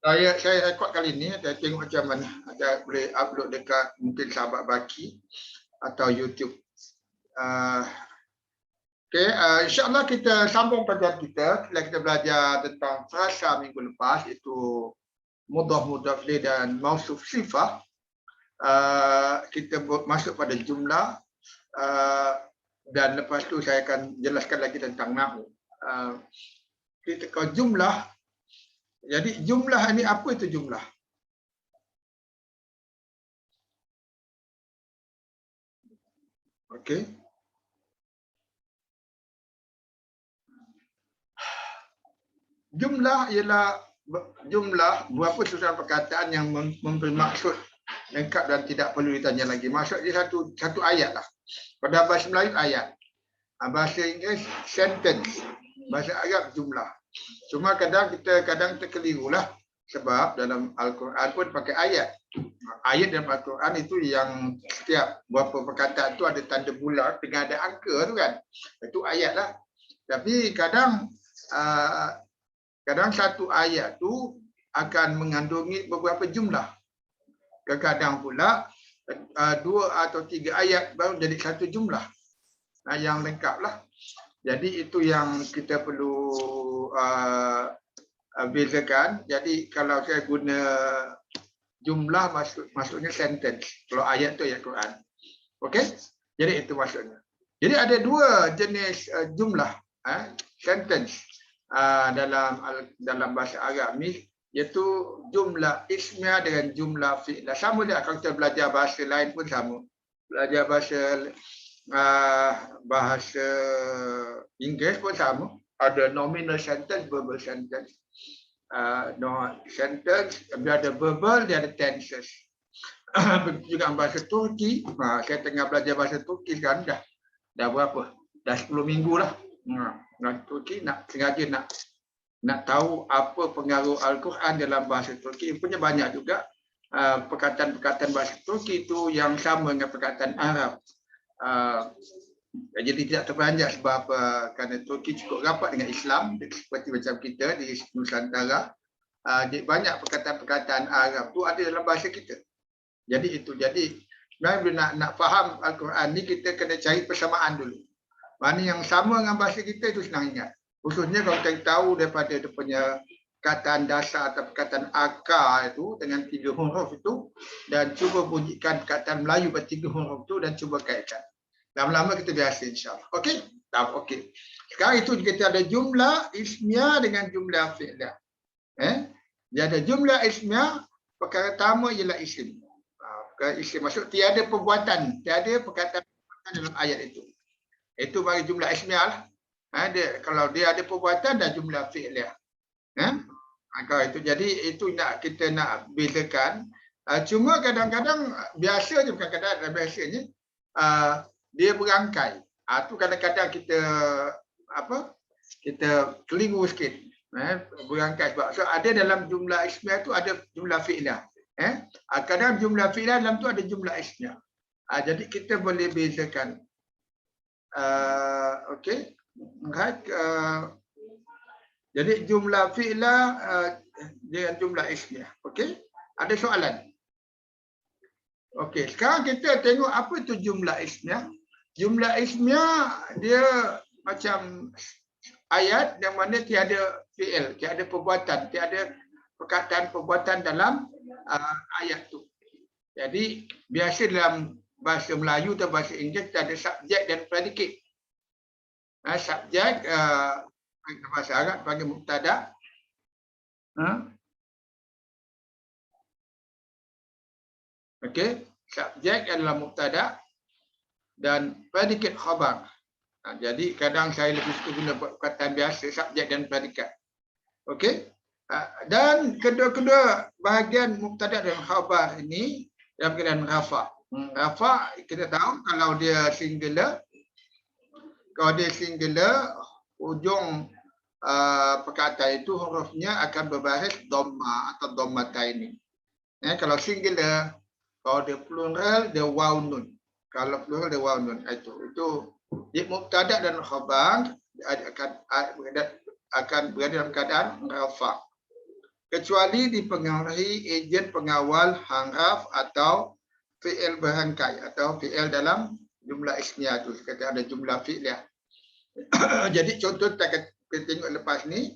Saya rekod kali ni, saya tengok macam mana. Ada boleh upload dekat mungkin Sahabat Baki atau YouTube. Okey, insya-Allah kita sambung pelajaran kita. Setelah kita belajar tentang frasa minggu lepas, itu mudhaf, mudhaf ilaih dan mausuf sifah. Kita masuk pada jumlah, dan lepas tu saya akan jelaskan lagi tentang nahwu. Kita kalau jumlah, jadi jumlah ini apa itu jumlah? Okey. Jumlah ialah jumlah berapa susunan perkataan yang memberi maksud lengkap dan tidak perlu ditanya lagi. Maksud dia satu ayat lah. Pada bahasa Melayu ayat. Bahasa Inggeris sentence. Bahasa Arab jumlah. Cuma kadang terkeliru lah. Sebab dalam Al-Quran pun pakai ayat. Ayat dalam Al-Quran itu yang setiap beberapa perkataan tu ada tanda bulat dengan ada angka tu kan. Itu ayat lah. Tapi kadang satu ayat tu akan mengandungi beberapa jumlah. Kadang pula 2 atau 3 ayat baru jadi satu jumlah. Yang lengkap lah. Jadi itu yang kita perlu bezakan. Jadi kalau saya guna jumlah maksudnya sentence. Kalau ayat tu ayat Quran. Okey? Jadi itu maksudnya. Jadi ada 2 jenis jumlah sentence dalam bahasa Arab ni, iaitu jumlah ismiyah dengan jumlah fi'lah. Sama dia kalau kita belajar bahasa lain pun sama. Belajar bahasa Inggeris pun sama. Ada nominal sentence, verbal sentence. Sentence, dia ada verbal, dia ada tenses. Begitu juga bahasa Turki. Saya tengah belajar bahasa Turki sekarang dah berapa? Dah 10 minggu lah. Turki sengaja nak tahu apa pengaruh Al-Quran dalam bahasa Turki. Punya banyak juga perkataan-perkataan bahasa Turki itu yang sama dengan perkataan Arab. Jadi tidak terperanjat sebab kerana Turki cukup rapat dengan Islam seperti macam kita di Nusantara. Banyak perkataan-perkataan Arab tu ada dalam bahasa kita. Jadi sebenarnya nak faham Al-Quran ni kita kena cari persamaan dulu. Mana yang sama dengan bahasa kita itu senang ingat. Khususnya kalau kita tahu daripada dia punya perkataan dasar atau perkataan akar itu dengan 3 huruf itu, dan cuba bunyikan perkataan Melayu pada 3 huruf itu dan cuba kaitkan. Lama-lama kita biasa insya-Allah. Okey? Okey. Sekarang itu kita ada jumlah ismiyah dengan jumlah fi'lah. Dia ada jumlah ismiyah, perkara pertama ialah isim. Perkara isim maksud tiada perbuatan, tiada perkataan dalam ayat itu. Itu bagi jumlah ismiyah lah. Kalau dia ada perbuatan dan jumlah fi'liyah. Kalau itu, jadi itu kita nak bezakan. Cuma kadang-kadang biasa je, bukan kadang-kadang biasanya dia berangkai. Itu kadang-kadang kita keliru sikit. Berangkai sebab ada dalam jumlah ismiyah tu ada jumlah fi'liyah. Kadang jumlah fi'liyah dalam tu ada jumlah ismiyah. Jadi kita boleh bezakan. Okey. Jadi jumlah fi'lah dengan jumlah ismiyah. Okey? Ada soalan? Okey, sekarang kita tengok apa itu jumlah ismiyah. Jumlah ismiyah dia macam ayat yang mana tiada fi'il, tiada perbuatan, tiada perkataan perbuatan dalam ayat tu. Jadi biasa dalam bahasa Melayu atau bahasa Inggeris kita ada subjek dan predikat. Subjek bahasa Arab panggil mubtada. Okey, subjek adalah mubtada dan predikat khabar. Jadi kadang saya lebih suka guna perkataan biasa subjek dan predikat. Okey? Dan kedua-kedua bahagian mubtada dan khabar ini dalam keadaan rafa'. Rafa' kita tahu kalau dia singular, ujung perkataan itu hurufnya akan berbaris dhamma atau dhammataini. Kalau singular, kalau dia plural dia waw nun. Kalau plural dia waw nun. Itu di mubtada dan khabar akan berada dalam keadaan rafa'. kecuali dipengaruhi ejen pengawal haraf atau fi'il berangkai atau fi'il dalam jumlah ismiyah tu. Kata ada jumlah fi'liyah. Jadi contoh kita tengok lepas ni.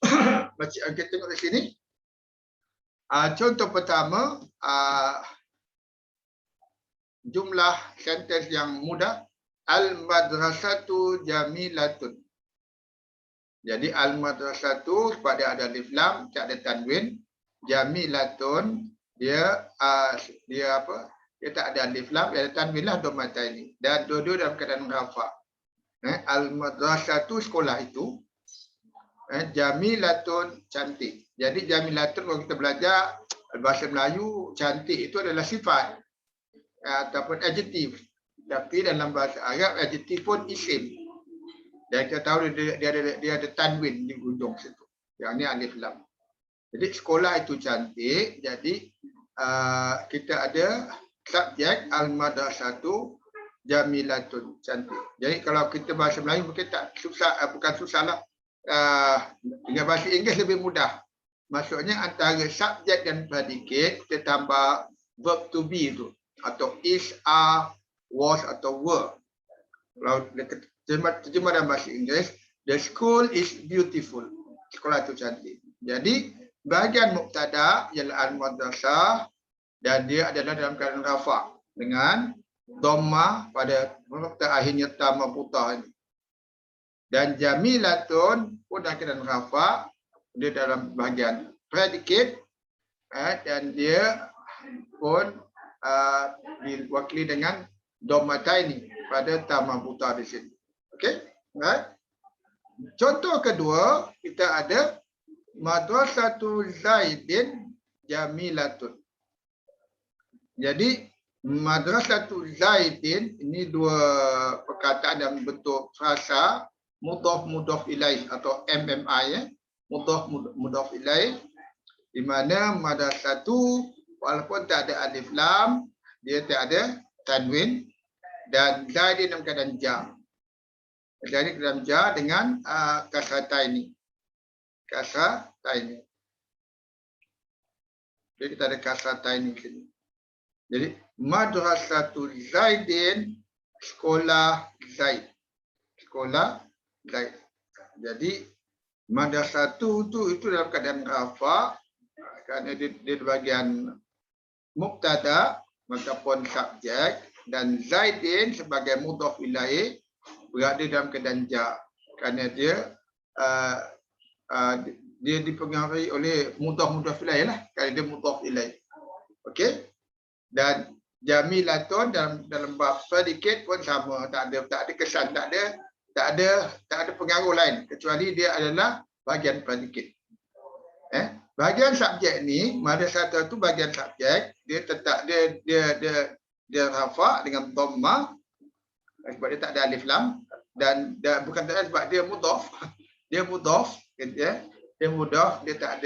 Kita tengok di sini. Contoh pertama, jumlah sentence yang mudah. Al-madrasatu jamilatun. Jadi al-madrasatu sebab dia ada alif lam, tak ada tanwin. Jamilatun dia apa? Dia tak ada alif lam, dia ada tanwin lah domata ini. Dan dua-dua dalam keadaan rafa. Al-madrasatu sekolah itu. Jamilatun cantik. Jadi jamilatun kalau kita belajar bahasa Melayu, cantik itu adalah sifat ataupun adjektif. Tapi dalam bahasa Arab adjektif pun isim. Dan kita tahu dia ada tanwin di hujung situ. Yang ni alif lam. Jadi sekolah itu cantik. Jadi kita ada subjek al-madrasatu jamilatun, cantik. Jadi kalau kita bahasa Melayu mungkin tak susah, bukan susah lah. Dengan bahasa Inggeris lebih mudah. Maksudnya antara subjek dan predikat kita tambah verb to be itu. Atau is, are, was atau were. Kalau terjemah dalam bahasa Inggeris, the school is beautiful. Sekolah itu cantik. Jadi bahagian mubtada ialah al-madrasah dan dia adalah dalam keadaan rafa dengan dhammah pada akhirnya ta mabutah ini. Dan jamilatun pun dalam keadaan rafa, dia dalam bahagian predikat dan dia pun diwakili dengan dhammataini pada ta mabutah di sini. Okey, right? Contoh kedua, kita ada madrasatu Zaidin jamilatun. Jadi madrasatu Zaidin ini dua perkataan dalam bentuk frasa mudhaf ilaih atau MMI ya. Mudhaf ilaih di mana madrasatu walaupun tak ada alif lam, dia tak ada tanwin dan Zaidin dalam keadaan jar. Jadi dalam jar dengan kasrataini. Kasrataini. Jadi kita ada kasrataini di sini. Jadi madrasatul Zaidin, sekolah Zaid. Sekolah Zaid. Jadi madrasatu itu dalam keadaan rafa kerana dia di bahagian mubtada ataupun subjek dan Zaidin sebagai mudhaf ilaih berada dalam keadaan jar kerana dia dia dipengaruhi oleh mudhaf ilaih lah kerana dia mudhaf ilaih. Okey. Dan jamilatun dalam bab predikat pun sama, tak ada kesan, tak ada pengaruh lain kecuali dia adalah bahagian predikat. Bahagian subjek ni, madrasah tu bahagian subjek, dia tetap dia rafa dengan dhammah sebab dia tak ada alif lam dan bukan tak ada sebab dia mudhaf. Dia mudhaf, dia mudhaf, dia tak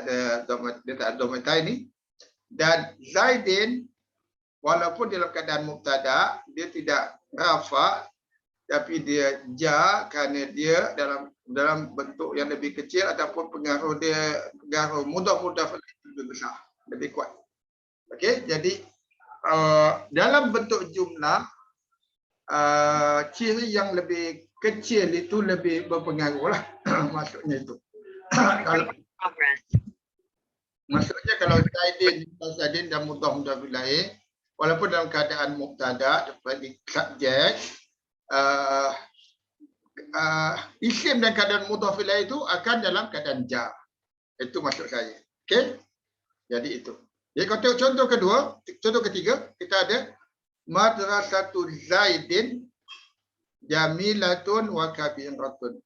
ada dhammah ini. Dan Zaidin walaupun dalam keadaan mubtada dia tidak rafa tapi dia jar kerana dia dalam bentuk yang lebih kecil ataupun pengaruh mudhaf lebih besar, lebih kuat. Okey, jadi dalam bentuk jumlah ciri yang lebih kecil itu lebih berpengaruh lah. Maksudnya itu. Maksudnya kalau Zaidin dan mudhaf ilaih walaupun dalam keadaan mubtada seperti subjek isim dan keadaan mudhaf ilaih itu akan dalam keadaan jar. Itu maksud saya. Okey? Jadi itu. Jadi contoh ketiga kita ada madrasatu Zaidin jamilatun wa kabiratun.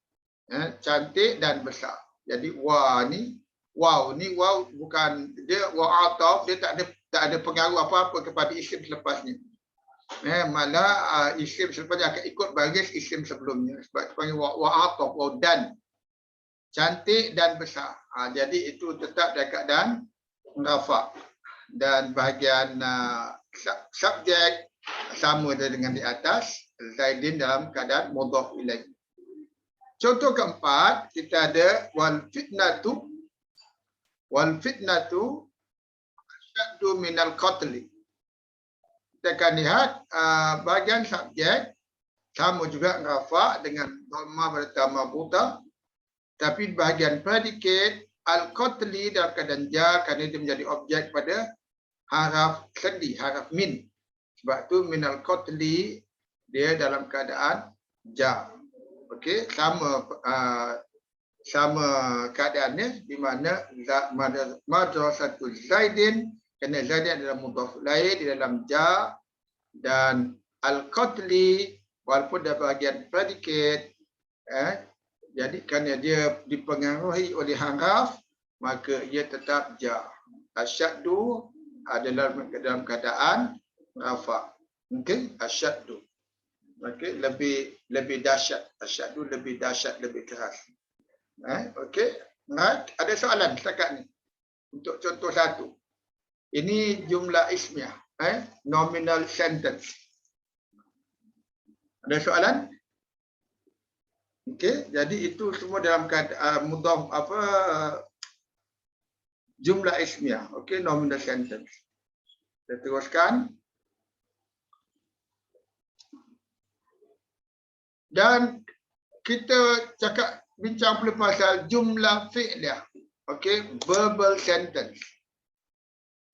Cantik dan besar. Jadi wow ni bukan dia waw ataf, dia tak ada pengaruh apa-apa kepada isim selepasnya. Malah isim selepasnya akan ikut baris isim sebelumnya sebab dipanggil waw ataf, waw dan. Cantik dan besar. Jadi itu tetap dalam keadaan rafa dan bahagian subjek sama dengan di atas, Zaidin dalam keadaan mudhaf ilaih. Contoh keempat kita ada wal fitnatu Wal fitnatu asyaddu minal qatli. Kita akan lihat bahagian subjek sama juga rafa dengan dhamma bertambah buta, tapi bahagian predikat al-qatli dalam keadaan jar kerana dia menjadi objek pada haraf sendi, haraf min. Sebab tu minal qatli dia dalam keadaan jar. Okey, sama keadaannya di mana madrasatul Zaidin, kerana Zaidin adalah mudhaf ilaih di dalam jar, dan al-qatli walaupun dah bahagian predikat, jadi kerana dia dipengaruhi oleh haraf, maka ia tetap jar. Asyaddu adalah dalam keadaan rafa. Okey, asyaddu. Okey, lebih dahsyat. Asyaddu lebih dahsyat, lebih keras. Okey, ada soalan setakat ni. Untuk contoh satu. Ini jumlah ismiyah, nominal sentence. Ada soalan? Okey, jadi itu semua dalam keadaan mudhaf jumlah ismiyah. Okey, nominal sentence. Kita teruskan. Dan kita bincang pula pasal jumlah fi'liyah. Okey, verbal sentence.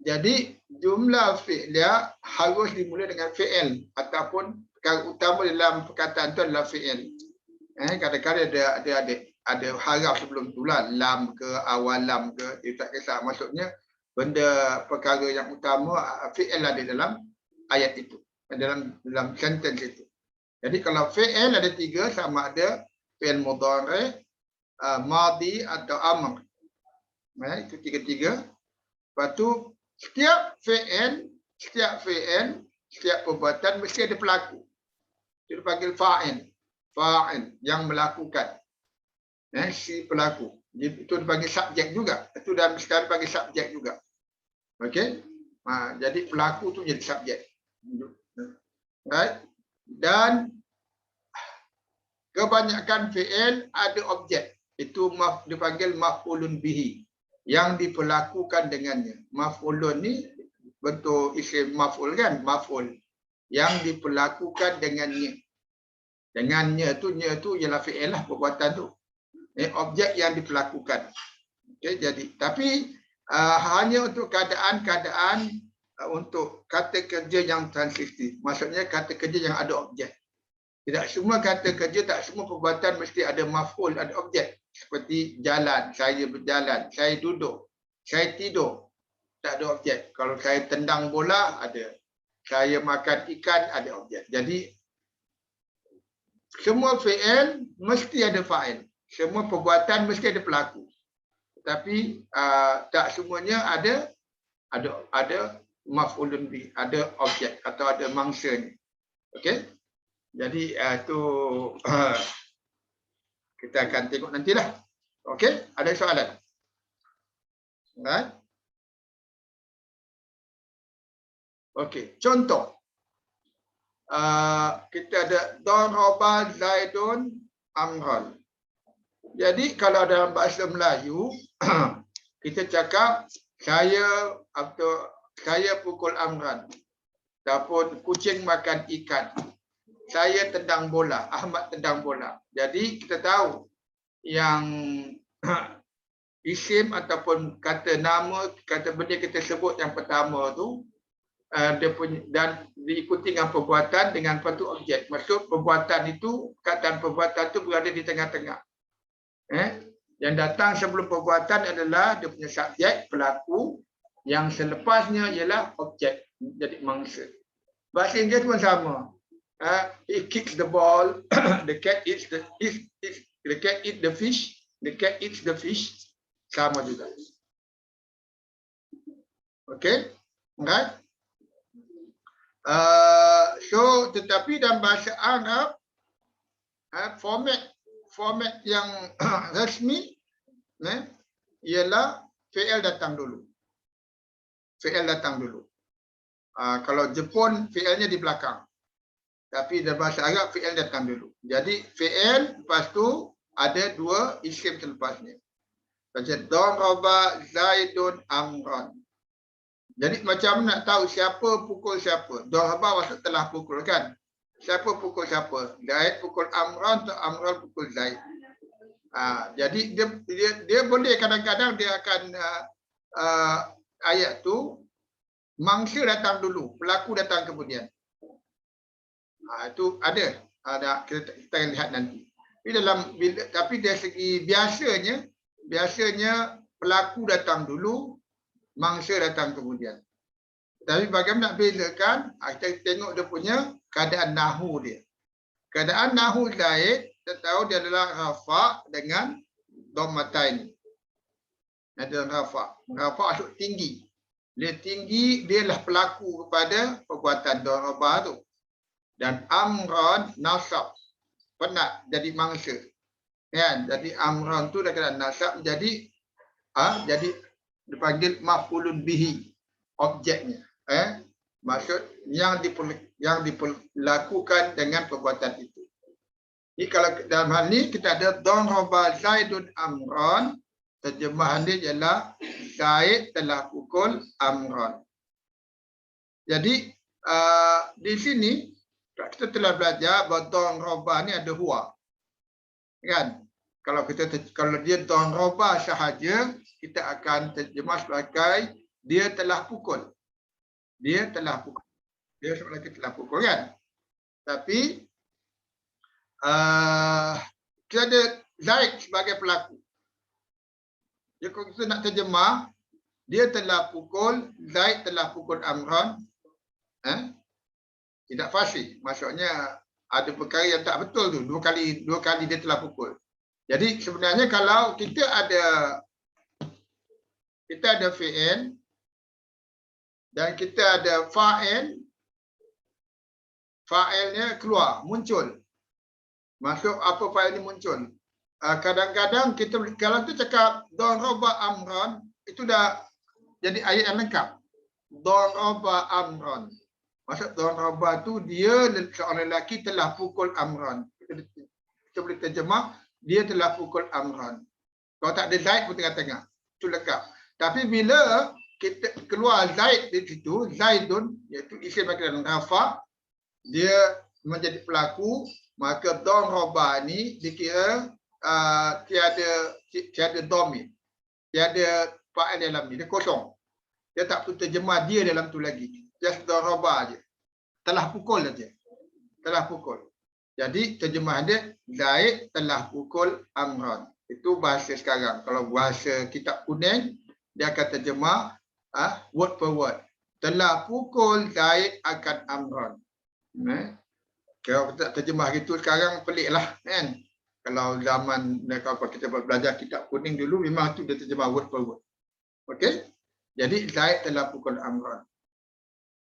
Jadi jumlah fi'liyah harus dimulai dengan fi'il ataupun perkara utama dalam perkataan itu adalah fi'il. Kadang-kadang ada haraf sebelum tu lah, lam ke, awalam ke, dia tak kisah. Maksudnya benda perkara yang utama fi'il ada dalam ayat itu, dalam sentence itu. Jadi kalau fi'il ada tiga, sama ada fi'il mudhari', madhi atau amr. Itu tiga-tiga. Lepas tu setiap fi'il, setiap perbuatan mesti ada pelaku. Itu dipanggil fa'il. Fa'il yang melakukan. Si pelaku. Itu dipanggil subjek juga. Itu dalam sekarang dipanggil subjek juga. Okey. Jadi pelaku tu jadi subjek. Right? Dan kebanyakan fi'il ada objek. Itu dipanggil maf'ulun bihi. Yang diperlakukan dengannya. Maf'ulun ni bentuk isim maf'ul kan? Maf'ul. Yang diperlakukan dengannya. Dengannya tu ialah fi'il lah, perbuatan tu. Objek yang diperlakukan. Okay, jadi tapi hanya untuk keadaan-keadaan untuk kata kerja yang transitif. Maksudnya kata kerja yang ada objek. Tidak semua kata kerja, tak semua perbuatan mesti ada maf'ul, ada objek. Seperti jalan, saya berjalan, saya duduk, saya tidur. Tak ada objek. Kalau saya tendang bola, ada. Saya makan ikan, ada objek. Jadi semua fi'il mesti ada fa'il. Semua perbuatan mesti ada pelaku. Tapi tak semuanya ada maf'ulun bih, ada objek atau ada mangsanya. Okey? Jadi itu kita akan tengok nantilah. Okey? Ada soalan? Right? Okey, contoh. Kita ada daraba Zaidun amran. Jadi kalau dalam bahasa Melayu kita cakap saya pukul amran. Ataupun kucing makan ikan. Saya tendang bola, Ahmad tendang bola. Jadi kita tahu yang isim ataupun kata nama, kata benda kita sebut yang pertama tu dia punya, dan diikuti dengan perbuatan dengan satu objek. Maksud perbuatan itu, perkataan perbuatan itu berada di tengah-tengah. Yang datang sebelum perbuatan adalah dia punya subjek, pelaku. Yang selepasnya ialah objek, jadi mangsa. Bahasa Inggeris pun sama. He kicks the ball, the cat eats the fish, the cat eats the fish. Sama juga. Okay, right? So tetapi dalam bahasa Arab format yang rasmi ialah fi'il datang dulu. Fi'il datang dulu. Kalau Jepun fi'ilnya di belakang. Tapi dalam bahasa Arab fi'il datang dulu. Jadi fi'il lepas tu ada dua isim selepasnya. Macam daraba Zaidun Amran. Jadi macam nak tahu siapa pukul siapa. Daraba maksud telah pukul kan. Siapa pukul siapa? Zaid pukul Amran atau Amran pukul Zaid. Jadi dia boleh kadang-kadang dia akan ayat tu mangsa datang dulu, pelaku datang kemudian. Itu ada kita lihat nanti. Tapi dari segi biasanya pelaku datang dulu, mangsa datang kemudian. Tapi bagaimana nak bezakan? Kita tengok dia punya keadaan nahu dia. Keadaan nahu Zaid, kita tahu dia adalah rafa' dengan dhammatain. Ada rafa'. Rafa' maksud tinggi. Dia tinggi, dia lah pelaku kepada perbuatan darabah tu. Dan amran nasab. Penat jadi mangsa. Kan? Jadi amran tu dah kena nasab jadi dipanggil maf'ulun bihi, objeknya. Maksud yang dilakukan dengan perbuatan itu. Jadi kalau dalam hal ni kita ada daraba Zaidun Amran, terjemahan dia ialah Zaid telah pukul Amran. Jadi di sini kita telah belajar bahawa daraba ni ada huwa. Kan? Kalau dia daraba sahaja, kita akan terjemah sebagai dia telah pukul. Dia telah pukul. Dia sebenarnya telah pukul kan. Tapi kita ada Zaid sebagai pelaku. Jadi kalau kita nak terjemah, dia telah pukul, Zaid telah pukul Amran. Tidak fasih. Maksudnya ada perkara yang tak betul tu. Dua kali dia telah pukul. Jadi sebenarnya kalau kita ada fi'il dan kita ada fa'ilnya keluar, muncul. Masuk apa fa'il ni muncul. Kadang-kadang kita kalau tu cakap daraba Amran, itu dah jadi ayat yang lengkap. Daraba Amran. Maksud daraba tu dia seorang lelaki telah pukul Amran. Kita boleh terjemah dia telah pukul Amran. Kalau tak ada Zaid pun tengah-tengah. Itu lengkap. Tapi bila kita keluar Zaid di situ, Zaidun, iaitu isim dalam rafa', dia menjadi pelaku, maka daraba ni dikira tiada dhamir. Tiada fa'il dalam ni, dia kosong. Dia tak perlu terjemah dia dalam tu lagi. Just daraba aja. Telah pukul saja. Telah pukul. Jadi terjemahan dia Zaid telah pukul Amran. Itu bahasa sekarang. Kalau bahasa kitab kuning, dia akan terjemah word per word. Telah pukul Zaid akan Amran. Kalau kita terjemah gitu sekarang peliklah kan. Kalau zaman kalau kita belajar kitab kuning dulu memang tu dia terjemah word per word. Okey? Jadi Zaid telah pukul Amran.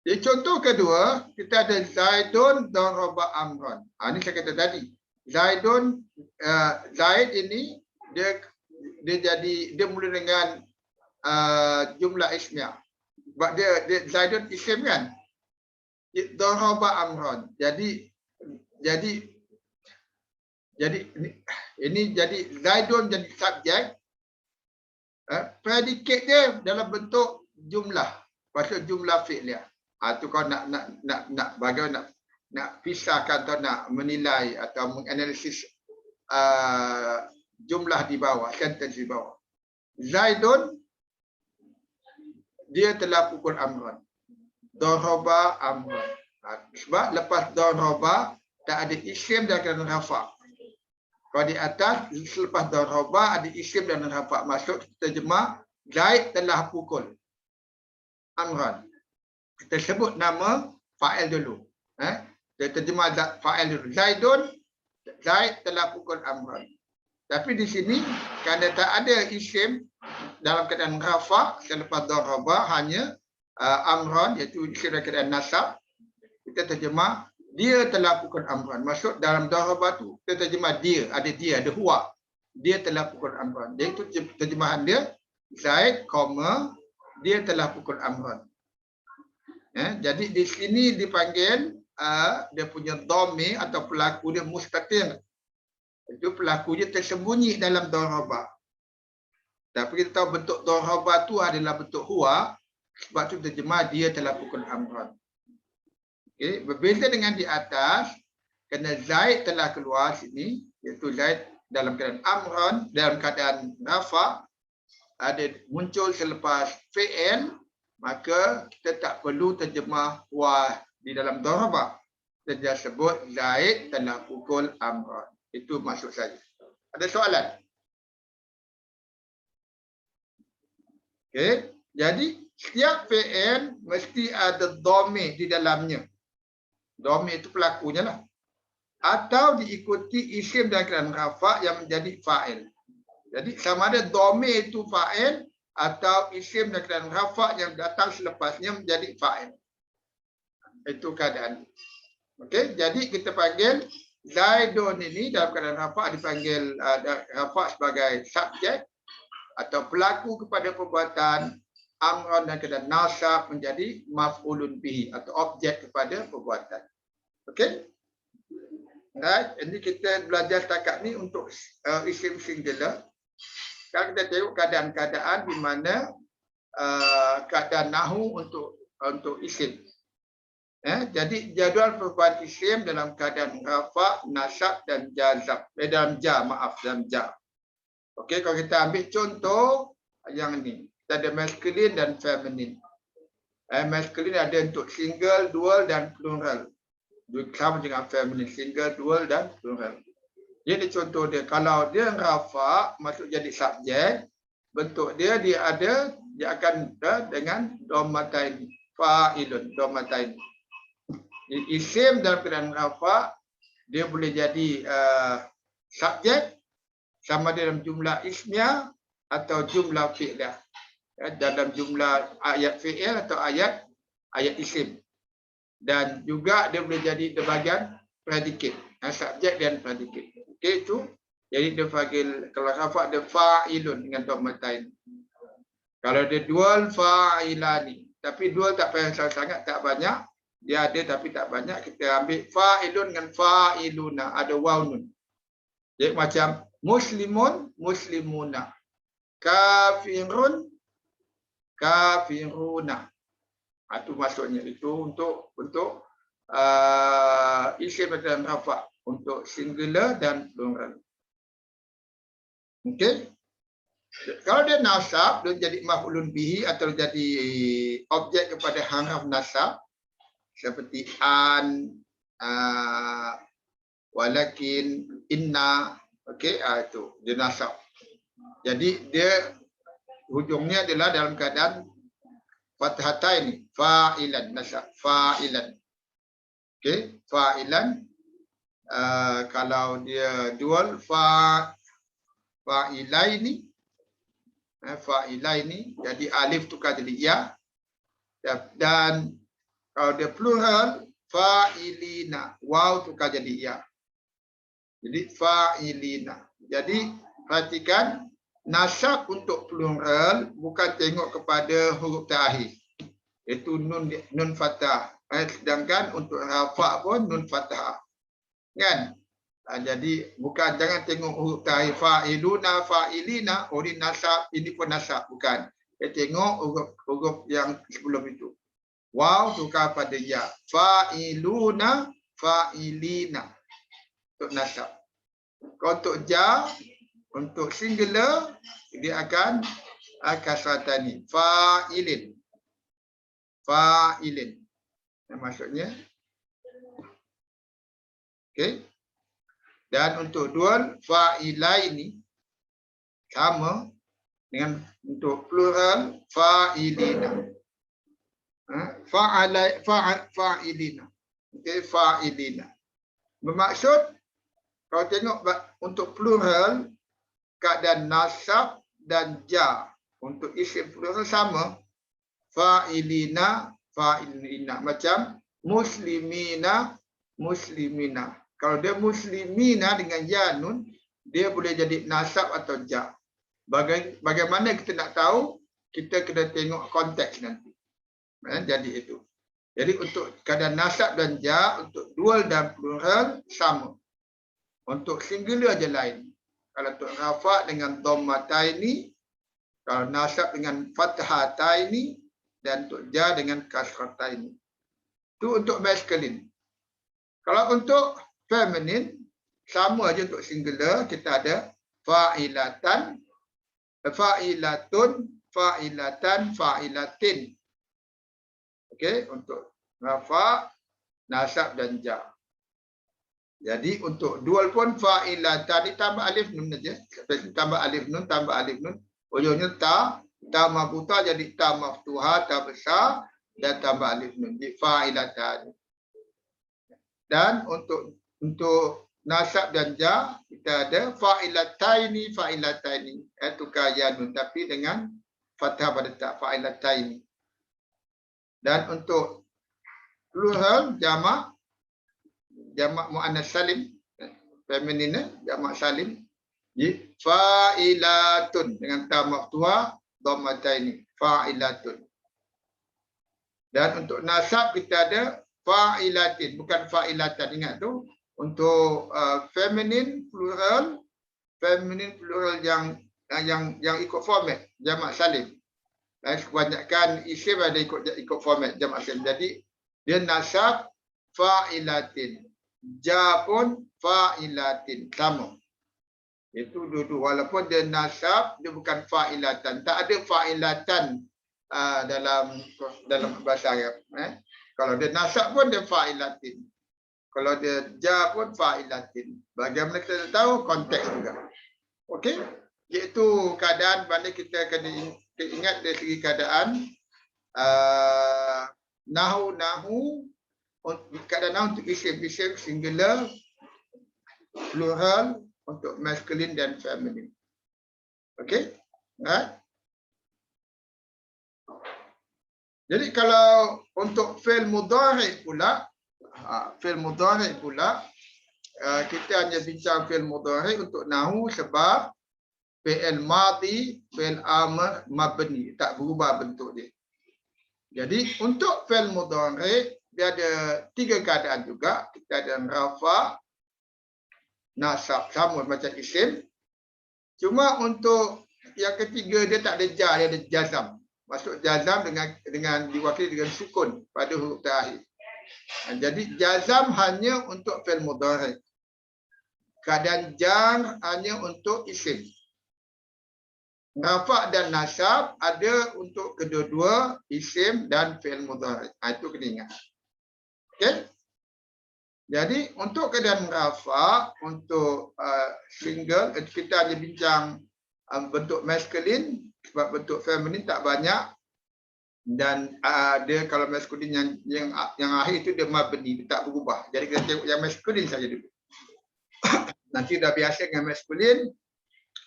Jadi contoh kedua, kita ada Zaidun daraba Amran. Ini saya kata tadi. Zaid ini dia mula dengan jumlah ismiyah. Sebab dia Zaidun isim kan. Daraba Amran. Jadi ini jadi Zaidun jadi subjek. Predikat dia dalam bentuk jumlah. Maksud jumlah fi'liyah. Itu kau nak bagaimana nak pisahkan atau nak menilai atau menganalisis jumlah di bawah, sentence di bawah. Zaidun dia telah pukul Amran. Daraba Amran. Sebab lepas daraba tak ada isim dan rafa'. Kalau di atas selepas daraba ada isim dan rafa'. Maksud terjemah Zaid telah pukul Amran. Kita sebut nama fa'il dulu. Kita terjemah fa'il dulu. Zaid telah pukul Amran. Tapi di sini kerana tak ada isim dalam keadaan rafa' selepas daraba hanya Amran iaitu isim dalam keadaan nasab. Kita terjemah dia telah pukul Amran. Maksud dalam daraba tu kita terjemah dia, ada huwa. Dia telah pukul Amran. Jadi itu terjemahan dia Zaid, dia telah pukul Amran. Jadi di sini dipanggil dia punya dhamir atau pelaku dia mustatir. Itu pelaku dia tersembunyi dalam daraba. Tapi kita tahu bentuk daraba tu adalah bentuk huwa, sebab tu terjemah dia telah pukul amran. Okey, berbeza dengan di atas, kerana Zaid telah keluar sini, iaitu Zaid dalam keadaan amran, dalam keadaan rafa, ada muncul selepas fi'il, maka kita tak perlu terjemah huwa di dalam daraba. Kita sebut Zaid telah pukul amran. Itu maksud saya. Ada soalan? Okey, jadi setiap fi'il mesti ada dhamir di dalamnya. Dhamir itu pelakunya lah. Atau diikuti isim dan keadaan rafa yang menjadi fa'il. Jadi sama ada dhamir itu fa'il atau isim dan keadaan rafa yang datang selepasnya menjadi fa'il. Itu keadaan. Okey, jadi kita panggil Zaidun ini dalam keadaan rafa dipanggil rafa sebagai subjek atau pelaku kepada perbuatan, amran dan keadaan nasab menjadi maf'ulun bihi atau objek kepada perbuatan. Okey? Right? Ini kita belajar setakat ni untuk isim singular. Sekarang kita tengok keadaan-keadaan di mana keadaan nahu untuk isim. Jadi jadual perubahan isim dalam keadaan rafa, nasab dan jazab. Dalam ja. Okey, kalau kita ambil contoh yang ni, kita ada masculine dan feminine. Masculine ada untuk single, dual dan plural. Sama dengan feminine, single, dual dan plural. Jadi contoh dia, kalau dia rafa masuk jadi subjek, bentuk dia akan dengan dhammatain, fa'ilun, dhammatain. Isim dalam keadaan rafa dia boleh jadi subjek sama dalam jumlah ismiyah atau jumlah fi'lah. Dalam jumlah ayat fi'il atau ayat isim. Dan juga dia boleh jadi di bahagian predikat, subjek dan predikat. Okey, itu. Jadi dia panggil, kalau rafa dia fa'ilun dengan dhammatain. Kalau dia dual, fa'ilani. Tapi dual tak payah sangat, tak banyak. Dia ada tapi tak banyak. Kita ambil fa'ilun dengan fa'iluna, ada waw nun. Jadi macam muslimun, muslimuna. Kafirun, kafiruna. Itu maksudnya. Itu untuk isim dan rafa. Untuk singular dan plural. Okey. Kalau dia nasab, dia jadi maf'ulun bihi atau jadi objek kepada haraf nasab. Seperti an, walakin, inna. Okey, itu dia nasab. Jadi dia hujungnya adalah dalam keadaan fathatain, fa'ilan, nasab, fa'ilan. Okey, fa'ilan. Kalau dia dual, fa'ilaini, fa'ilaini, jadi alif tukar jadi ya. Dan kalau dia plural, fa'ilina, waw tukar jadi ya. Jadi fa'ilina. Jadi perhatikan, nasab untuk plural bukan tengok kepada huruf terakhir. Itu nun fathah. Sedangkan untuk rafa pun nun fathah. Kan? Jadi bukan, jangan tengok huruf terakhir fa'iluna, fa'ilina, ini nasab, ini pun nasab, bukan. Kita tengok huruf yang sebelum itu. Waw tukar pada ya. Fa'iluna, fa'ilina. Untuk nasab. Kalau untuk ja, untuk singular, dia akan kasratani. Fa'ilin. Fa'ilin. Maksudnya. Okey. Dan untuk dual, fa'ilaini. Sama dengan untuk plural, fa'ilina. Fa'ilina. Okey, fa'ilina. Bermaksud, kalau tengok untuk plural, keadaan nasab dan ja. Untuk isim plural sama. Fa'ilina, fa'ilina. Macam muslimina, muslimina. Kalau dia muslimina dengan ya nun, dia boleh jadi nasab atau ja. Bagaimana kita nak tahu? Kita kena tengok konteks nanti. Jadi itu. Jadi untuk keadaan nasab dan ja, untuk dual dan plural sama. Untuk singular je lain. Kalau untuk rafa dengan dhammataini, Kalau nasab dengan fathataini dan untuk ja dengan kasrataini. Itu untuk masculine. Kalau untuk feminine, sama aja untuk singular, kita ada fa'ilatan, fa'ilatun, fa'ilatan, fa'ilatin. Okey, untuk rafa, nasab dan ja. Jadi untuk dual pun fa'ilatan ditambah alif nun saja. Tambah alif nun, ujungnya ta marbuta jadi ta maftuha, ta besar dan tambah alif nun. Jadi fa'ilatan. Dan untuk nasab dan ja kita ada fa'ilataini, tukar ya nun tapi dengan fathah pada ta, fa'ilataini. Dan untuk plural jamak muannas salim, feminine jamak salim, jadi fa'ilatun dengan ta maftuha dhammataini, fa'ilatun. Dan untuk nasab kita ada fa'ilatin, bukan fa'ilatan. Ingat tu, untuk feminine plural yang ikut format jamak salim. Kebanyakan isim ada ikut format jamak salim. Jadi dia nasab fa'ilatin, ja pun fa'ilatin, sama. Itu dua-dua, walaupun dia nasab, dia bukan fa'ilatan. Tak ada fa'ilatan dalam bahasa Arab. Kalau dia nasab pun dia fa'ilatin. Kalau dia ja pun fa'ilatin. Bagaimana kita tahu? Konteks juga. Okey? Iaitu keadaan mana kita kena ingat dari segi keadaan nahu keadaan nahu untuk isim singular, plural, untuk masculine dan feminine. Okey? Right? Jadi kalau untuk fi'il mudhari' pula, kita hanya bincang fi'il mudhari' untuk nahu sebab fi'il madhi, fi'il amr, mabni, tak berubah bentuk dia. Jadi untuk fi'il mudhari' dia ada 3 keadaan juga. Kita ada rafa, nasab, sama macam isim. Cuma untuk yang ketiga dia tak ada ja, dia ada jazam. Maksud jazam dengan diwakili dengan sukun pada huruf terakhir. Jadi jazam hanya untuk fi'il mudhari'. Keadaan jar hanya untuk isim. Rafa dan nasab ada untuk kedua-dua isim dan fi'il mudhari'. Itu kena ingat. Okey? Jadi untuk keadaan rafa, untuk single, kita hanya bincang bentuk masculine, sebab bentuk feminin tak banyak. Dan dia kalau masculine yang akhir itu dia mabni, dia tak berubah. Jadi kita tengok yang masculine saja dulu. Nanti dah biasa dengan masculine,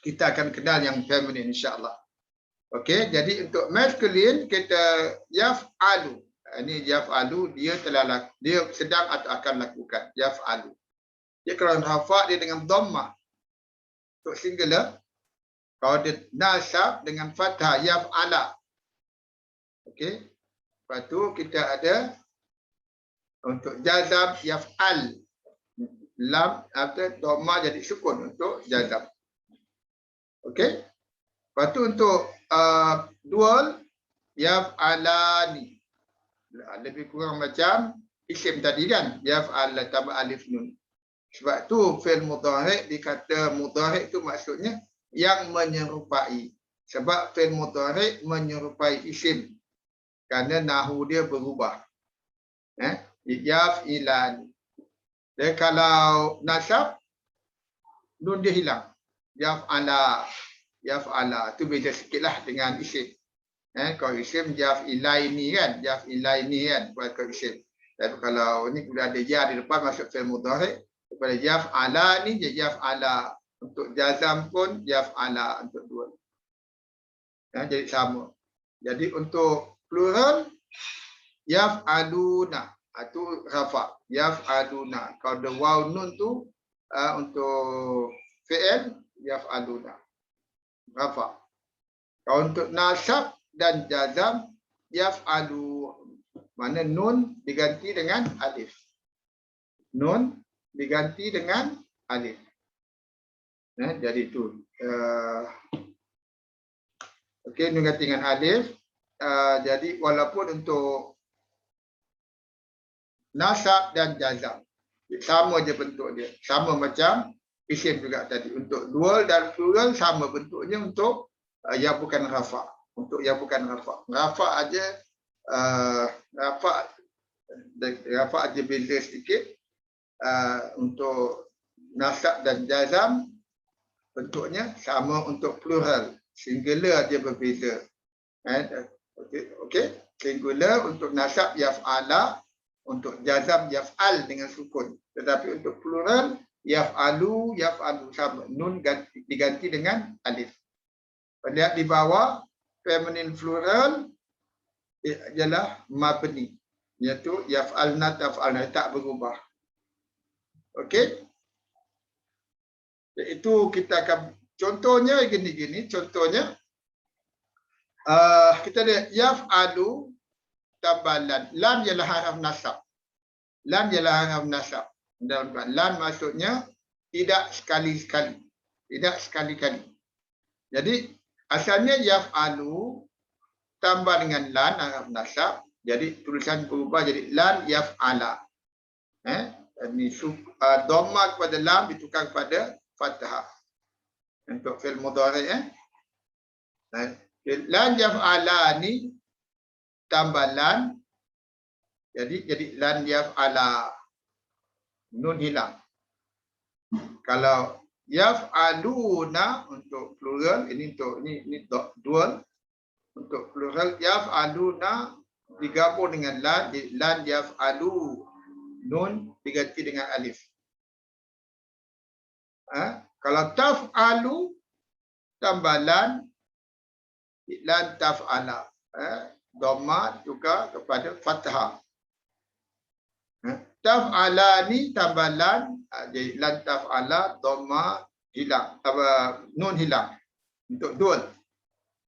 kita akan kenal yang feminin insya-Allah. Okey, jadi untuk masculine kita yaf'alu. Ini yaf'alu, dia sedang atau akan lakukan. Yaf'alu. Dia kalau rafa dia dengan dhammah. Untuk singular. Kalau dia nasab dengan fathah yaf'ala. Okey. Lepas tu kita ada untuk jazam yaf'al. Lam atau dhammah jadi sukun untuk jazam. Okey. Lepas tu untuk dual yaf'alani. Lebih kurang macam isim tadi kan, yaf'al tambah alif nun. Sebab tu fi'il mudhari' dikata mudhari' itu maksudnya yang menyerupai. Sebab fi'il mudhari' menyerupai isim. Kerana nahu dia berubah. Yaf'ilan. Dan kalau nasab nun dia hilang. Yaf'ala. Itu beza sikitlah dengan isim. Kalau isim yaf'ilaini kan, kalau isim. Tapi kalau ni sudah ada ya di depan masuk fi'il mudhari', daripada yaf'ala ni jadi yaf'ala. Untuk jazam pun yaf'ala untuk dua. Jadi sama. Jadi untuk plural yaf'aluna, itu rafa. Yaf'aluna. Kalau ada waw nun tu untuk fi'il yaf'aluna. Rafa. Kalau untuk nasab dan jazam yaf'alu, mana nun diganti dengan alif. Nun diganti dengan alif. Jadi itu. Okey, nun ganti dengan alif. Jadi walaupun untuk nasab dan jazam sama je bentuk dia, sama macam isim juga tadi. Untuk dual dan plural sama bentuknya untuk yang bukan rafa. Untuk yang bukan rafa. Rafa aja rafa aja beza sedikit. Untuk nasab dan jazam bentuknya sama untuk plural. Singular aja berbeza. Okey. Singular untuk nasab yaf'ala, untuk jazam yaf'al dengan sukun. Tetapi untuk plural yaf'alu sama. Nun diganti dengan alif. Lihat di bawah, feminine plural ialah mabni, iaitu yaf'alna taf'alna, tak berubah. Okey. Itu kita akan contohnya gini-gini, contohnya kita lihat yaf'alu tambah lan. Lan ialah haraf nasab. Lan ialah haraf nasab. Lan maksudnya tidak sekali-sekali. Tidak sekali-kali. Jadi asalnya yaf'alu tambah dengan lan haraf nasab. Jadi tulisan berubah jadi lan yaf'ala. Ini dhamma kepada lam ditukar kepada fathah. Untuk fi'il mudhari'. Lan yaf'ala ni tambah lan. Jadi lan yaf'ala. Nun hilang. Kalau yaf'aluna untuk plural, ini untuk ini dual. Untuk plural yaf'aluna digabung dengan lan, lan yaf'alu. Nun diganti dengan alif. Kalau taf'alu tambah lan taf'ala. Dhamma juga kepada fathah. Taf'alani tambah lan, jadi lan taf'ala, dhamma hilang, nun hilang. Untuk dual.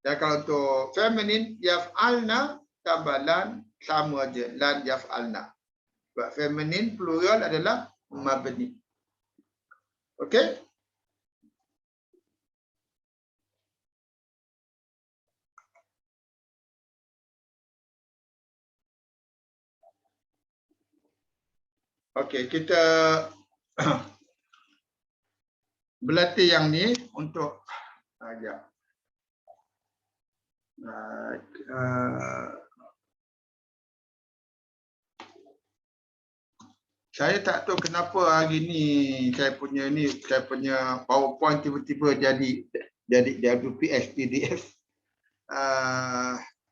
Dan kalau untuk feminine yaf'alna tambah lan sama aja, lan yaf'alna. Sebab feminine plural adalah mabni. Okey? Okey, kita berlatih yang ni untuk saya tak tahu kenapa hari ni saya punya PowerPoint tiba-tiba jadi PDF.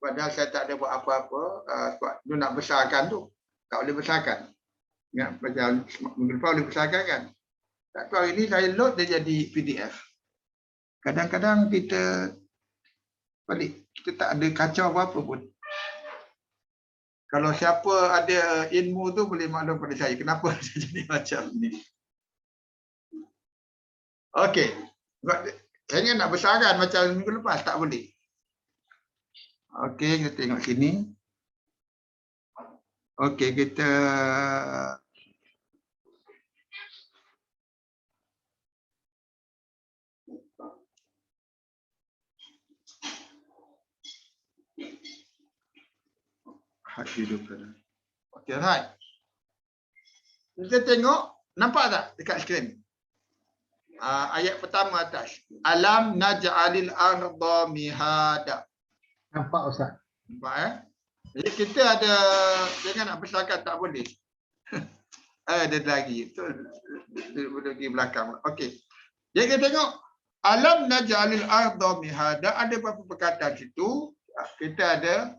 Padahal saya tak ada buat apa-apa. Sebab tu nak besarkan tu. Tak boleh besarkan. Ingat macam minggu depan boleh besarkan kan. Tak tahu hari ni saya load dia jadi PDF. Kadang-kadang kita balik, kita tak ada kacau apa-apa pun. Kalau siapa ada ilmu tu boleh maklum pada saya kenapa saya jadi macam ni. Okey. Saya ingat nak besarkan macam minggu lepas, tak boleh. Okey, kita tengok sini. Okey, kita okey, right. Kita tengok, nampak tak dekat skrin? Ayat pertama atas. Alam naj'alil arda mihada. Nampak Ustaz. Nampak Jadi kita ada, jangan nak besarkan tak boleh. Ada lagi. Itu di belakang. Okey. Jadi kita tengok alam naj'alil arda mihada, ada beberapa perkataan situ. Kita ada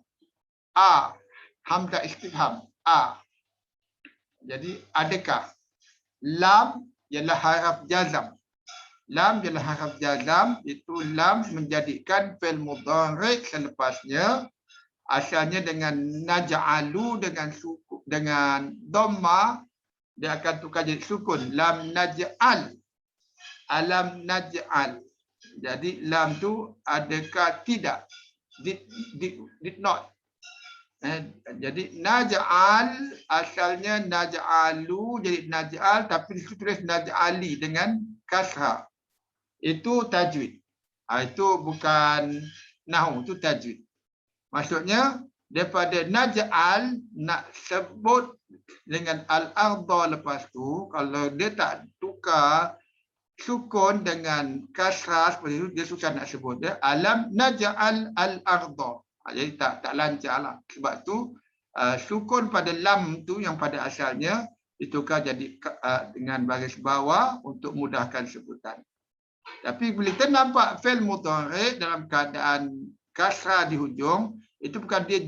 hamzah istifham. Jadi adakah? Lam ialah haraf jazam. Lam ialah haraf jazam, itu lam menjadikan fi'il mudhari' selepasnya asalnya dengan naj'alu dengan dhamma dia akan tukar jadi sukun. Lam naj'al. Alam naj'al. Jadi lam tu adakah tidak? Did not. Jadi naj'al asalnya naj'alu jadi naj'al tapi ditulis naj'ali dengan kasrah. Itu tajwid. Itu bukan nahu, itu tajwid. Maksudnya daripada naj'al nak sebut dengan al-ardha lepas tu, kalau dia tak tukar sukun dengan kasrah seperti itu, dia susah nak sebut dia. Alam naj'al al-ardha. Jadi tak lancar lah. Sebab tu sukun pada lam tu yang pada asalnya ditukar jadi dengan baris bawah untuk mudahkan sebutan. Tapi bila kita nampak fi'il mudhari' dalam keadaan kasrah di hujung, itu bukan dia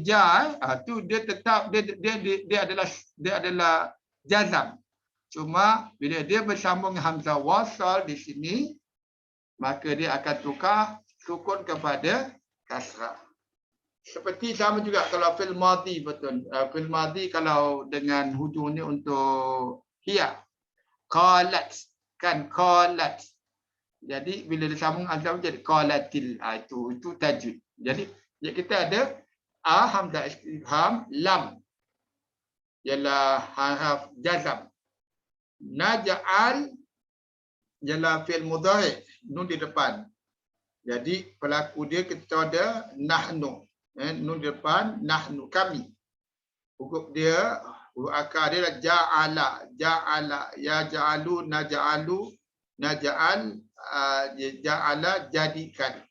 tu dia tetap dia adalah jazam. Cuma bila dia bersambung hamzah wasal di sini, maka dia akan tukar sukun kepada kasrah. Seperti sama juga kalau fi'il madhi, betul. Fi'il madhi kalau dengan hujung ni untuk hiya. Qalat, kan qalat. Jadi bila disambung hamzah jadi qalatil. Itu tajwid. Jadi kita ada hamzah istifham lam. Ialah haraf jazam. Naj'al ialah fi'il mudhari', nun di depan. Jadi pelaku dia kita ada nahnu. Nun di depan nahnu, kami. Huruf dia, huruf akar dia adalah ja'ala, ja'ala, ya ja'alu, naj'alu, naj'al, ja'ala, jadikan.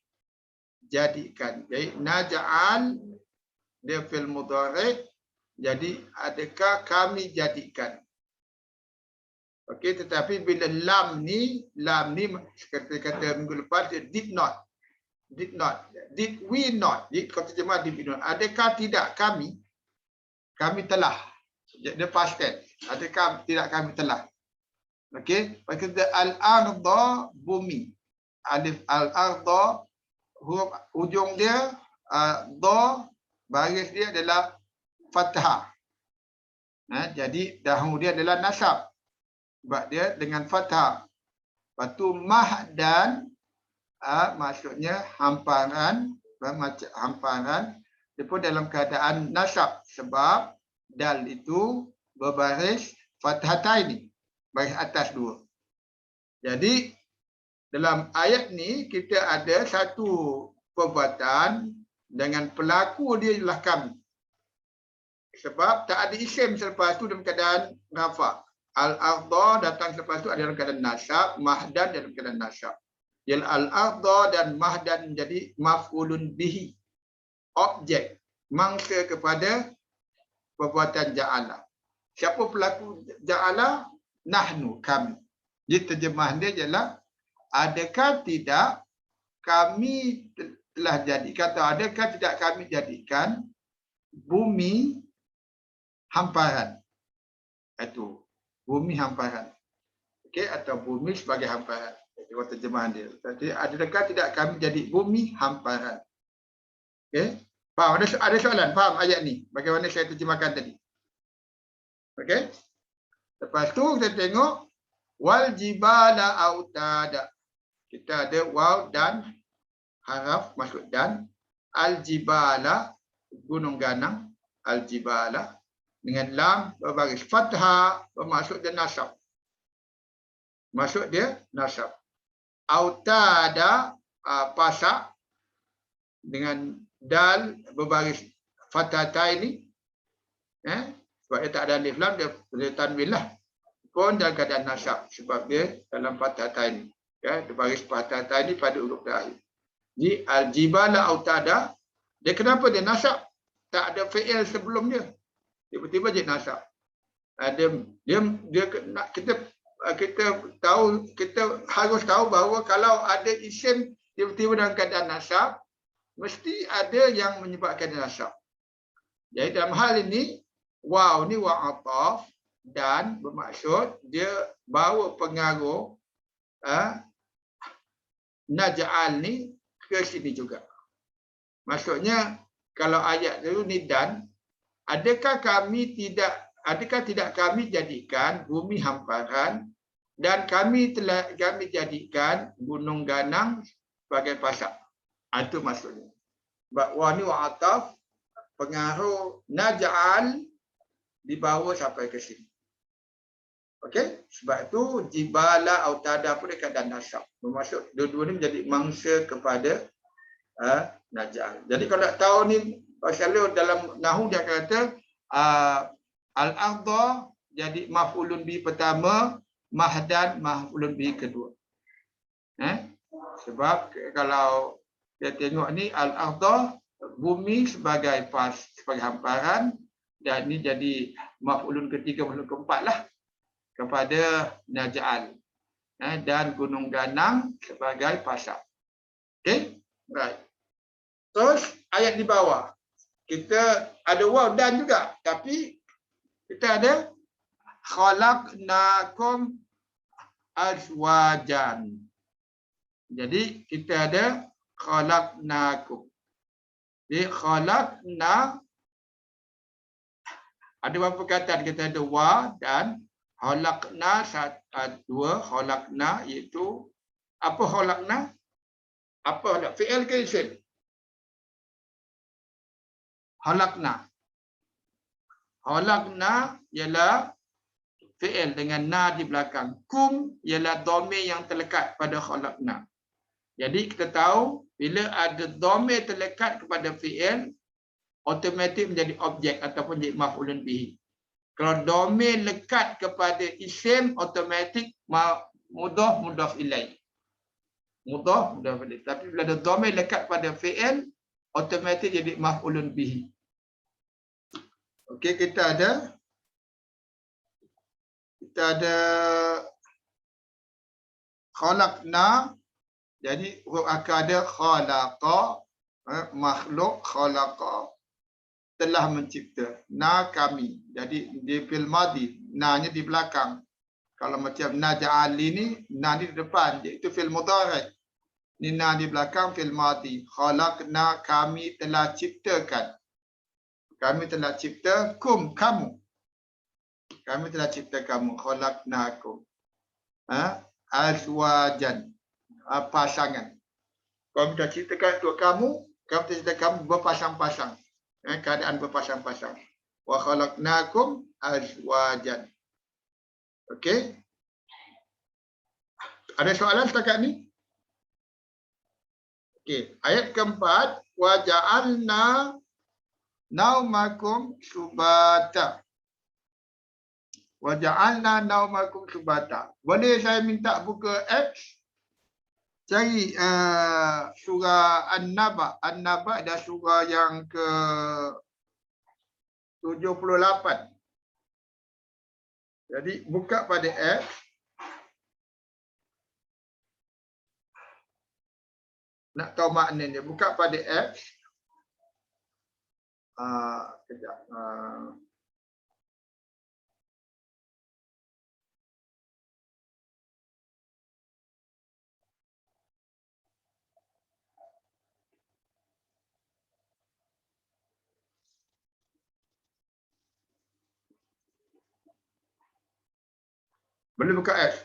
Jadikan. Jadi naj'al dia fi'il mudhari'. Jadi adakah kami jadikan? Okey, tetapi bila lam ni kata minggu lepas dia did not. Did not. Did we not? Kalau terjemah did we not. Adakah tidak kami? Kami telah. Dia past tense. Adakah tidak kami telah? Okey, kita al-ardha bumi. Alif al-ardha, huruf hujung dia dha, baris dia adalah fathah. Jadi dahulu dia adalah nasab. Sebab dia dengan fathah. Lepas tu mahdan, maksudnya hamparan, macam hamparan. Dia pun dalam keadaan nasab. Sebab dal itu berbaris fathataini. Baris atas dua. Jadi dalam ayat ni kita ada satu perbuatan dengan pelaku dia ialah kami. Sebab tak ada isim selepas tu dalam keadaan rafa'. Al-ardha datang selepas tu ada dalam keadaan nasab, mahdan dalam keadaan nasab. Yang al-ardha dan mahdan menjadi maf'ulun bihi. Objek, mangsa kepada perbuatan ja'ala. Siapa pelaku ja'ala? Nahnu, kami. Jadi terjemahan dia ialah adakah tidak kami telah jadikan, atau adakah tidak kami jadikan bumi hamparan. Itu bumi hamparan. Okey, atau bumi sebagai hamparan. Itu terjemahan dia. Jadi adakah tidak kami jadi bumi hamparan. Okey? Faham? Ada soalan? Faham ayat ni? Bagaimana saya terjemahkan tadi? Okey? Lepas tu kita tengok wal jibala autada. Kita ada waw dan haraf masuk dan. Al jibala, gunung ganang. Al jibala dengan lam berbaris fathah, bermaksud dia nasab. Maksud dia nasab. Autada, pasak dengan dal berbaris fathataini. Sebab dia tak ada alif lam, dia tanwin lah. Pun dalam keadaan nasab sebab dia dalam fathataini. Dia baris fathataini pada huruf terakhir. Jadi al-jibala autada, dia kenapa dia nasab? Tak ada fi'il sebelum dia. Tiba-tiba jadi nasab. Kita harus tahu bahawa kalau ada isim tiba-tiba dalam keadaan nasab, mesti ada yang menyebabkan nasab. Jadi dalam hal ini, waw ni waw ataf dan bermaksud dia bawa pengaruh naj'al ni ke sini juga. Maksudnya kalau ayat itu ni dan adakah tidak kami jadikan bumi hamparan dan kami jadikan gunung ganang sebagai pasak. Itu maksudnya. Wa ni wa ataf pengaruh naj'al dibawa sampai ke sini. Okey? Sebab itu jibala autada pun dekat dan nasab. Bermaksud dua-dua ni menjadi mangsa kepada naj'al. Jadi kalau tak tahu ni, selalu dalam nahu dia kata al-ardha jadi maf'ulun bi pertama, mahdan maf'ulun bi kedua. Sebab kalau kita tengok ni al-ardha bumi sebagai hamparan, dan ni jadi maf'ulun ketiga, maf'ulun keempat lah kepada naj'al. Dan gunung ganang sebagai pasar. Okey, right. Terus ayat di bawah kita ada waw dan juga, tapi kita ada khalaqnakum azwajan. Jadi kita ada khalaqnakum. Jadi khalaqna ada beberapa perkataan, kita ada wa dan khalaqna dua, khalaqna iaitu apa khalaqna? Apa fi'il ke isim? Khalaqna. Khalaqna ialah fi'il dengan na di belakang. Kum ialah dhamir yang terlekat pada khalaqna. Jadi kita tahu bila ada dhamir terlekat kepada fi'il, automatik menjadi objek ataupun jadi maf'ulun bihi. Kalau dhamir lekat kepada isim, automatik mudhaf mudhaf ilaih. Mudhaf mudhaf ilaih. Tapi bila ada dhamir lekat pada fi'il, automatik jadi maf'ulun bihi. Okey, kita ada khalaqna. Jadi huruf akar ada khalaqa, makhluk, khalaqa, telah mencipta. Na kami. Jadi di fi'il madhi, na-nya di belakang. Kalau macam naj'al ini, na di depan, iaitu fi'il mudhari'. Ni na di belakang fi'il madhi. Khalaqna, kami telah ciptakan. Kami telah cipta kum, kamu. Kami telah cipta kamu. Khalaqnakum. Azwajan. Pasangan. Kalau kita ciptakan untuk kamu, kami telah cipta kamu berpasang-pasang. Keadaan berpasang-pasang. Wa khalaqnakum azwajan. Okey. Ada soalan setakat ni? Okey, ayat keempat, wa ja'alna naumakum subata. Wa ja'alna naumakum subata. Boleh saya minta buka X? Cari surah An-Naba. An-Naba adalah surah yang ke 78. Jadi buka pada X. Nak tahu maknanya, buka pada X. Kejap. Boleh buka X.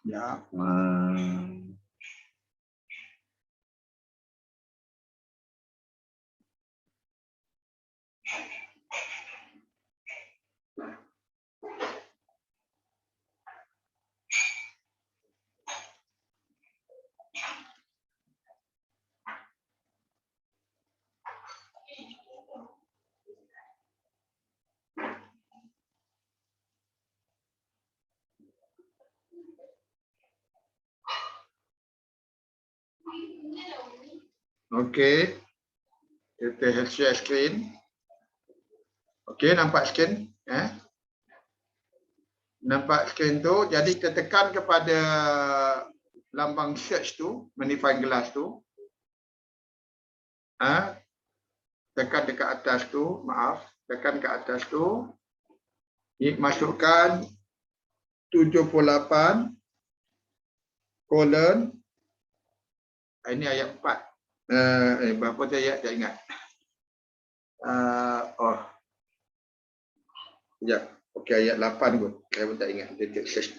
Ya. Okey. Kita share screen. Okey, nampak screen? Nampak screen tu. Jadi kita tekan kepada lambang search tu, magnifying glass tu. Tekan dekat atas tu, maaf. Tekan ke atas tu. Masukkan 78. kolon. Ini ayat 4. Berapa tu ayat tak ingat. Sekejap. Okey, ayat 8 pun. Saya pun tak ingat. Dia search.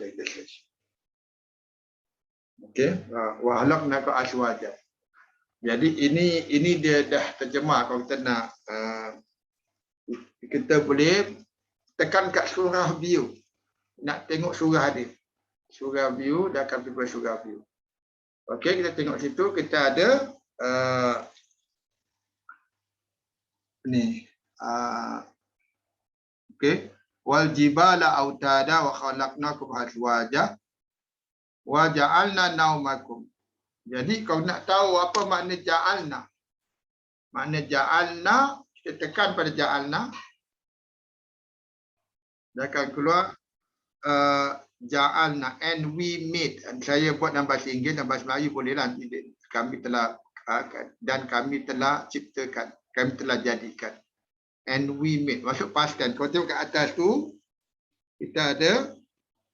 Okey. Wa halaqnaka azwaja. Jadi ini dia dah terjemah. Kalau kita nak kita boleh tekan kat surah view. Nak tengok surah dia. Surah view dah akan pergi surah view. Okey, kita tengok situ kita ada ni. Okey. Wal jibala autada wa khalaqnakum azwaja wa ja'alna naumakum. Jadi kau nak tahu apa makna ja'alna? Makna ja'alna, kita tekan pada ja'alna. Dia akan keluar ja'alna, and we made. Saya buat dalam bahasa Inggeris dan bahasa Melayu bolehlah. Kami telah dan kami telah ciptakan, kami telah jadikan. And we made, masuk past tense. Kalau tengok kat atas tu, kita ada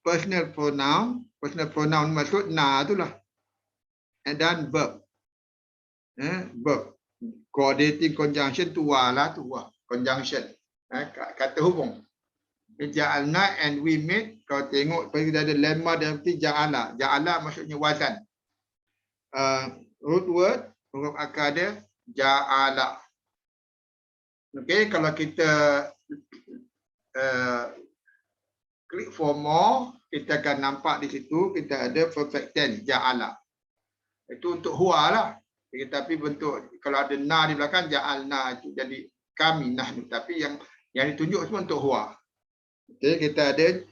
personal pronoun. Personal pronoun maksud na tu lah. And then verb. Verb. Coordinating conjunction tu wa lah, tu wa. Conjunction. Kata hubung. Ja'alna and we made. Kalau tengok, kita ada lemma dan arti ja'ala. Ja'ala maksudnya wazan. Root word, huruf akar dia, ja'ala. Okey, kalau kita klik for more, kita akan nampak di situ kita ada perfect tense ja'ala. Itu untuk huwa lah. Tapi bentuk kalau ada na di belakang ja'alna itu jadi kami nahnu, tapi yang ditunjuk semua untuk huwa. Okey, kita ada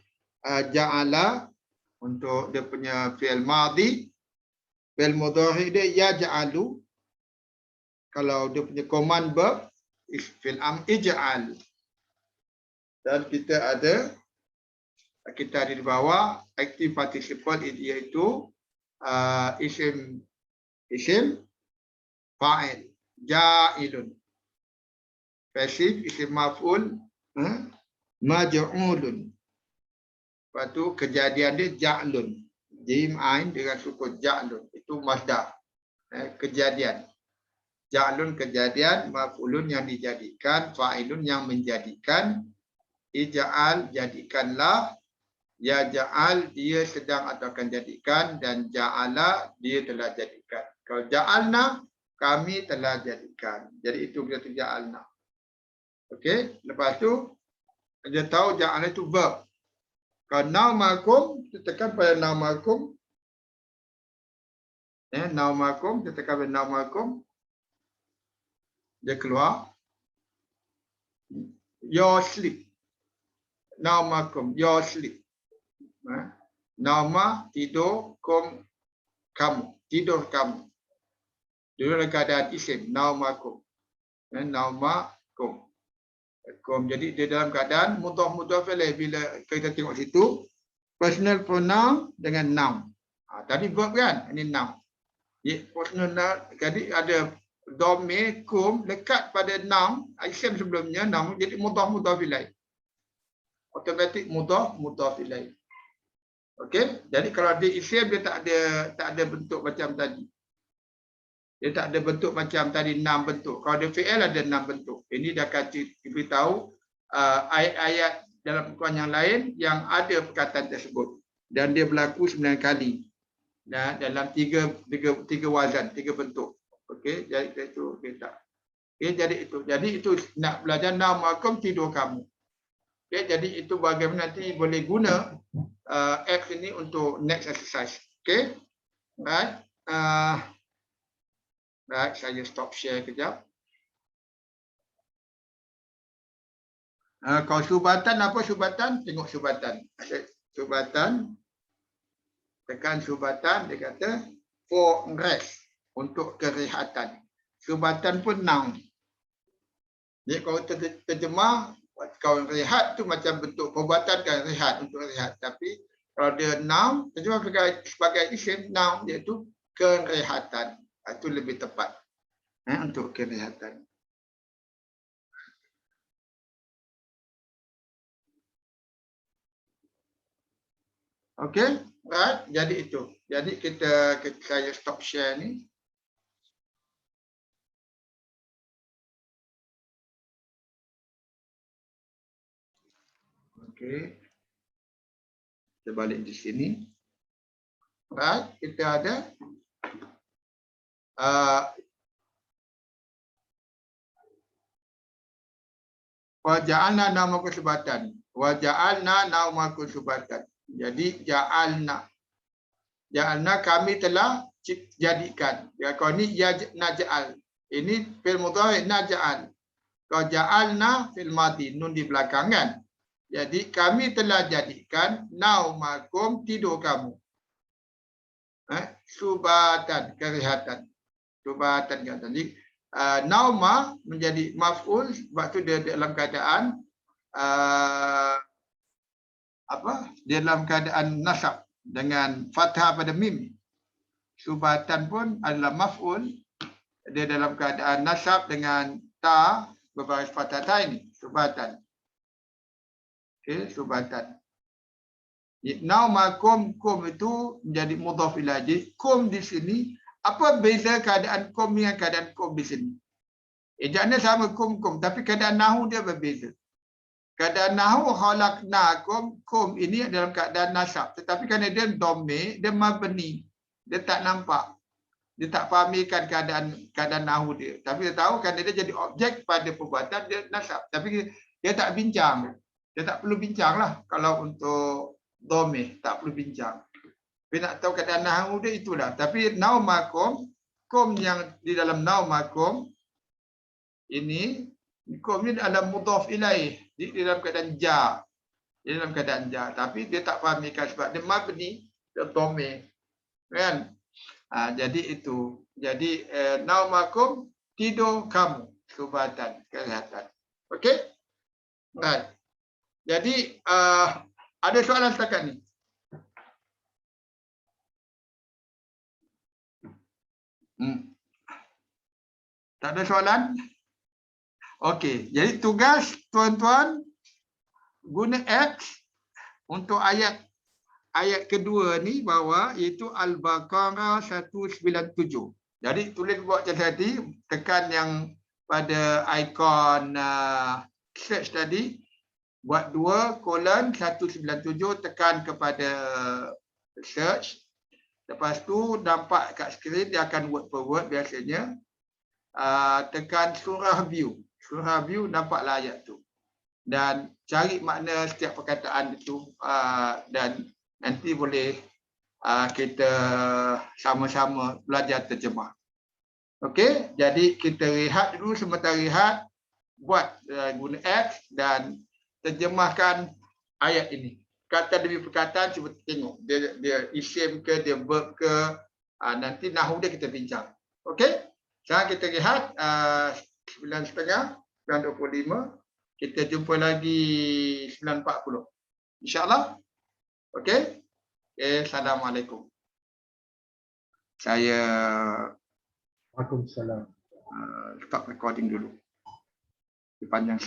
ja'ala untuk dia punya fi'il madhi. Fi'il mudhari dia yaj'alu. Kalau dia punya command verb fi'il ij'al. Dan kita ada di bawah active participle iaitu isim fa'il ja'ilun. Passive isim maf'ul maj'ulun. Lepas tu kejadian dia ja'lun. Jim ain dengan sukun ja'lun. Itu masdar. Kejadian. Ja'lun kejadian, maf'ulun yang dijadikan, fa'ilun yang menjadikan, ija'al jadikanlah, ya ja'al dia sedang atau akan jadikan, dan ja'ala dia telah jadikan. Kalau ja'alna kami telah jadikan. Jadi itu berarti ja'alna. Okey, lepas tu dia tahu ja'alna itu verb. Kalau naumakum, kita tekan pada naumakum. Naumakum, kita tekan pada naumakum. Dia keluar. Your sleep. Naumakum, your sleep. Nauma, tidur, kum, kamu. Tidur kamu. Dulu dalam keadaan isim. Naumakum. Naumakum. Jadi dia dalam keadaan mudhaf ilaih. Bila kita tengok situ, personal pronoun dengan noun. Tadi verb kan? Ini noun. Personal noun. Jadi ada dhamir kum lekat pada noun, isim sebelumnya noun, jadi mudhaf ilaih. Automatik mudhaf ilaih. Okey, jadi kalau dia isim dia tak ada bentuk macam tadi. Dia tak ada bentuk macam tadi 6 bentuk. Kalau dia fi'il ada 6 bentuk. Ini dah akan diberitahu ayat-ayat dalam Al-Quran yang lain yang ada perkataan tersebut, dan dia berlaku 9 kali. Dan dalam tiga wazan, 3 bentuk. Okey, jadi itu kita. Okey, jadi itu nak belajar naumakum, tidur kamu. Okey, jadi itu bagaimana nanti boleh guna apps ini untuk next exercise. Okey. Right. Right, saya stop share kejap. Kalau subatan, apa subatan? Tengok subatan. Subatan. Tekan subatan, dia kata for rest, untuk kerehatan. Subatan pun noun. Jadi kalau terjemah, kalau rehat tu macam bentuk perbuatan kan, rehat, untuk rehat. Tapi kalau dia noun, terjemah sebagai isim, noun iaitu kerehatan. Itu lebih tepat untuk kerehatan. Okey, right? Jadi itu. Jadi saya stop share ni. Okey. Kita balik di sini. Right, kita ada waja'alna naumakum subatan. Waja'alna naumakum subatan. Jadi ja'alna. Ja'alna kami telah jadikan. Ya, kau ni ya naj'al. Ini fi'il mudhari' naj'al. Kau ja'alna fi'il madhi, nun di belakang kan. Jadi kami telah jadikan naumakum tidur kamu. Subatan, kerehatan. Subatan kan tadi. Nauma menjadi maf'ul sebab tu dia dalam keadaan dalam keadaan nasab dengan fathah pada mim. Subatan pun adalah maf'ul, dia dalam keadaan nasab dengan ta berbaris fathah ta ini, subatan. Okey, subatan. Naumakum, kum itu menjadi mudhaf ilaih. Kum di sini, apa beza keadaan kum dengan keadaan kum di sini? Ejaknya sama kum, tapi keadaan nahu dia berbeza. Keadaan nahu khalaqnakum, kum ini dalam keadaan nasab. Tetapi kerana dia dhamir, dia mabni. Dia tak nampak. Dia tak fahamikan keadaan nahu dia. Tapi dia tahu kerana dia jadi objek pada perbuatan, dia nasab. Tapi dia tak bincang. Dia tak perlu bincang lah. Kalau untuk dhamir, tak perlu bincang. Tapi nak tahu keadaan nahu dia itulah. Tapi naumakum, kum yang di dalam naumakum, ini, kum ni adalah mudhaf ilaih. Di dalam keadaan ja. Di dalam keadaan ja. Tapi dia tak fahamikan sebab dia mabni, dia dhamir. Kan? Jadi itu. Jadi naumakum, tidur kamu. Subatan, kerehatan. Okey? Right. Jadi ada soalan setakat ni? Tak ada soalan? Okey, jadi tugas tuan-tuan guna apps untuk ayat kedua ni bawah, iaitu Al-Baqarah 197. Jadi tulis buat macam tadi, tekan yang pada ikon search tadi, buat 2:197, tekan kepada search. Lepas tu nampak kat skrin dia akan word per word biasanya. Tekan surah view. Surah view nampaklah ayat tu. Dan cari makna setiap perkataan itu dan nanti boleh kita sama-sama belajar terjemah. Okey, jadi kita rehat dulu, sebentar rehat, buat guna apps dan terjemahkan ayat ini. Kata demi perkataan cuba tengok. Dia isim ke, dia verb ke, nanti nahu dia kita bincang. Okey? Sekarang kita rehat 9.30, 9.25. Kita jumpa lagi 9.40. InsyaAllah. Okey? Okay, Assalamualaikum. Saya Waalaikumsalam. Stop recording dulu. Panjang sangat.